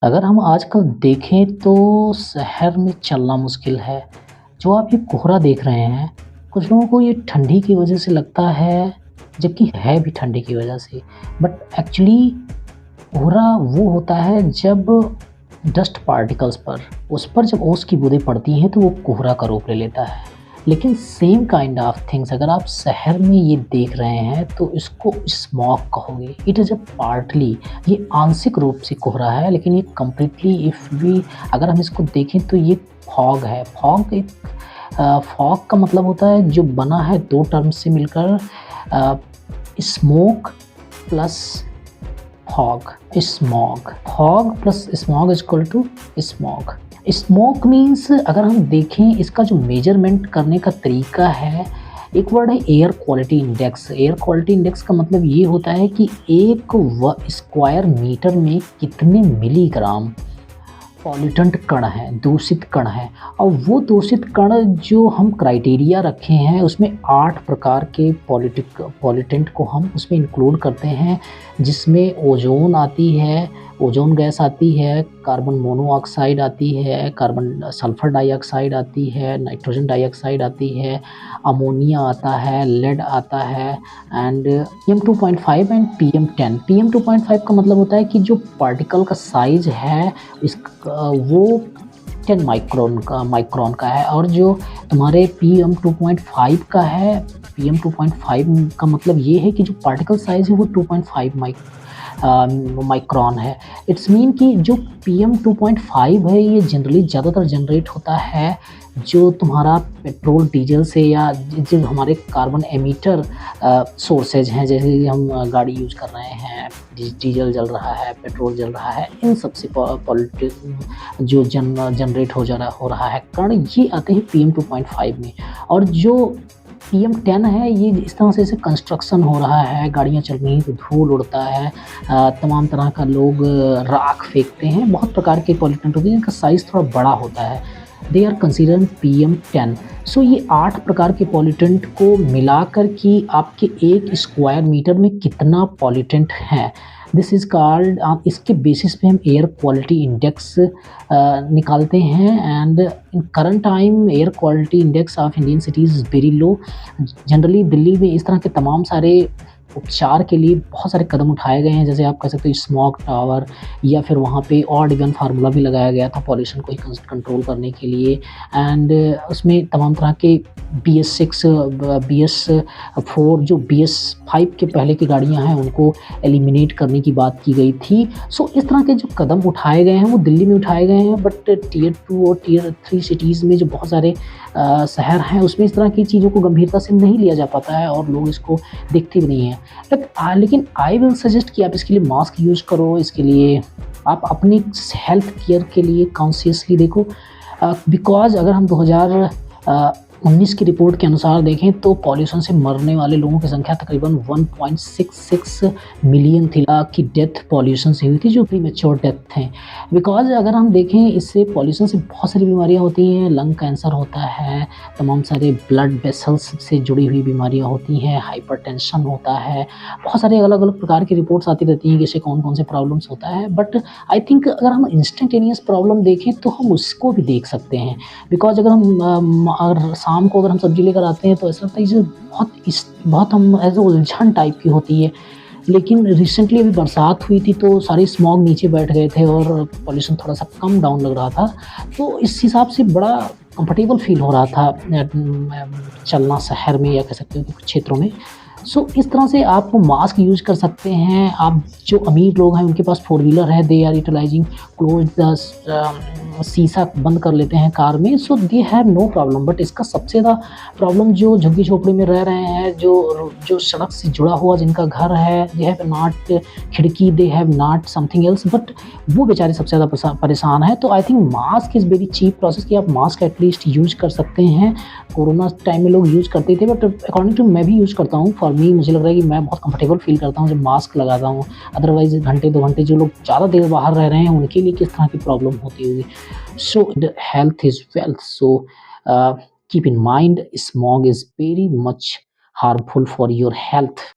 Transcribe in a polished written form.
अगर हम आजकल देखें तो शहर में चलना मुश्किल है। जो आप ये कोहरा देख रहे हैं, कुछ लोगों को ये ठंडी की वजह से लगता है, जबकि है भी ठंडी की वजह से। बट एक्चुअली कोहरा वो होता है जब डस्ट पार्टिकल्स पर उस पर जब ओस की बूँदें पड़ती हैं तो वो कोहरा का रूप ले लेता है। लेकिन सेम काइंड ऑफ थिंग्स अगर आप शहर में ये देख रहे हैं तो इसको स्मॉग कहोगे। इट इज़ अ पार्टली ये आंशिक रूप से कोहरा है, लेकिन ये कंप्लीटली इफ़ वी अगर हम इसको देखें तो ये फॉग है। फॉग का मतलब होता है जो बना है 2 टर्म से मिलकर uh, smoke plus fog, smog. Fog plus smog is equal to smog. Smoke means अगर हम देखें इसका जो मेजरमेंट करने का तरीका है, एक वर्ड है air quality index. Air quality index का मतलब ये होता है कि एक स्क्वायर मीटर में कितने मिलीग्राम पॉल्यूटेंट कण हैं, दूषित कण हैं। और वो दूषित कण जो हम क्राइटेरिया रखे हैं उसमें 8 प्रकार के पॉल्यूटेंट को हम उसमें इंक्लूड करते हैं, जिसमें ओज़ोन आती है, ओज़ोन गैस आती है, कार्बन मोनोऑक्साइड आती है, कार्बन सल्फर डाइऑक्साइड आती है, नाइट्रोजन डाइऑक्साइड आती है, अमोनिया आता है, लेड आता है and PM2.5 and PM10। PM2.5 का मतलब होता है कि जो पार्टिकल का साइज़ है वो 10 माइक्रोन का है, और जो तुम्हारे PM2.5 का है, PM2.5 का मतलब ये है कि जो पार्टिकल साइज़ है वो 2.5 माइक्रोन है। इट्स मीन कि जो PM2.5 है ये जनरली ज़्यादातर जनरेट होता है जो तुम्हारा पेट्रोल डीजल से, या जो हमारे कार्बन एमिटर सोर्सेज हैं, जैसे हम गाड़ी यूज़ कर रहे हैं, डीजल जल रहा है, पेट्रोल जल रहा है, इन सब से जो जनरेट हो रहा है कण, ये आते हैं PM2.5 में। और जो PM10 है ये इस तरह से जैसे कंस्ट्रक्शन हो रहा है, गाड़ियाँ चल रही हैं तो धूल उड़ता है, तमाम तरह का लोग राख फेंकते हैं, बहुत प्रकार के पॉल्यूटेंट होते हैं जिनका साइज़ थोड़ा बड़ा होता है। They are considered PM10। सो ये 8 प्रकार के पॉल्यूटेंट को मिलाकर कि आपके 1 स्क्वायर मीटर में कितना पॉल्यूटेंट है, दिस इज़ कॉल्ड, इसके बेसिस पे हम एयर क्वालिटी इंडेक्स निकालते हैं। And in current time air quality index of Indian cities is very low. Generally Delhi में इस तरह के तमाम सारे उपचार के लिए बहुत सारे कदम उठाए गए हैं, जैसे आप कह सकते हो स्मॉग टावर, या फिर वहाँ पे ऑड इवन फार्मूला भी लगाया गया था पॉल्यूशन को कंट्रोल करने के लिए। एंड उसमें तमाम तरह के BS6 BS4 जो BS5 के पहले की गाड़ियाँ हैं उनको एलिमिनेट करने की बात की गई थी। सो इस तरह के जो कदम उठाए गए हैं वो दिल्ली में उठाए गए हैं, बट टियर 2 और टियर 3 सिटीज़ में जो बहुत सारे शहर हैं उसमें इस तरह की चीज़ों को गंभीरता से नहीं लिया जा पाता है और लोग इसको देखते भी नहीं हैं। लेकिन आई विल सजेस्ट कि आप इसके लिए मास्क यूज़ करो, इसके लिए आप अपनी हेल्थ केयर के लिए कॉन्शियसली देखो। बिकॉज़ अगर हम 2019 की रिपोर्ट के अनुसार देखें तो पॉल्यूशन से मरने वाले लोगों की संख्या तकरीबन 1.66 मिलियन थी। की डेथ पॉल्यूशन से हुई थी, जो प्रीमेच्योर डेथ थे। बिकॉज़ अगर हम देखें इससे पॉल्यूशन से बहुत सारी बीमारियाँ होती हैं, लंग कैंसर होता है, तमाम सारे ब्लड वेसल्स से जुड़ी हुई बीमारियाँ होती हैं, हाइपरटेंशन होता है, बहुत सारे अलग-अलग प्रकार की रिपोर्ट्स आती रहती हैं कि इससे कौन-कौन से प्रॉब्लम्स होता है। बट आई थिंक अगर हम इंस्टेंटेनियस प्रॉब्लम देखें तो हम उसको भी देख सकते हैं। बिकॉज़ अगर हम अगर शाम को अगर हम सब्ज़ी लेकर आते हैं तो ऐसा लगता है जैसे बहुत हम ऐसे उलझन टाइप की होती है। लेकिन रिसेंटली अभी बरसात हुई थी तो सारे स्मॉग नीचे बैठ गए थे और पॉल्यूशन थोड़ा-सा कम डाउन लग रहा था। तो इस हिसाब से बड़ा कंफर्टेबल फ़ील हो रहा था चलना शहर में, या कह सकते हो कि कुछ क्षेत्रों में। सो इस तरह से आप मास्क यूज़ कर सकते हैं। आप जो अमीर लोग हैं उनके पास फ़ोर व्हीलर है, दे आर यूटिलाइज़िंग क्लोज़ शीशा बंद कर लेते हैं कार में, so they have no problem. But इसका सबसे ज़्यादा प्रॉब्लम जो झुग्गी-झोपड़ी में रह रहे हैं, जो सड़क से जुड़ा हुआ जिनका घर है, दे हैव नॉट खिड़की, they have not something else, but वो बेचारे सबसे ज़्यादा परेशान हैं। तो I think mask is very cheap process कि आप मास्क एटलीस्ट यूज़ कर सकते हैं। कोरोना टाइम में लोग यूज़ करते थे, बट अकॉर्डिंग टू मैं भी यूज़ करता हूँ। फॉर मी मुझे लग रहा है कि मैं बहुत कंफर्टेबल फ़ील करता हूँ जब मास्क लगाता हूँ। अदरवाइज़ घंटे 2 घंटे जो लोग ज़्यादा देर बाहर रह रहे हैं उनके लिए किस तरह की प्रॉब्लम होती होगी। So the health is wealth, so keep in mind smog is very much harmful for your health.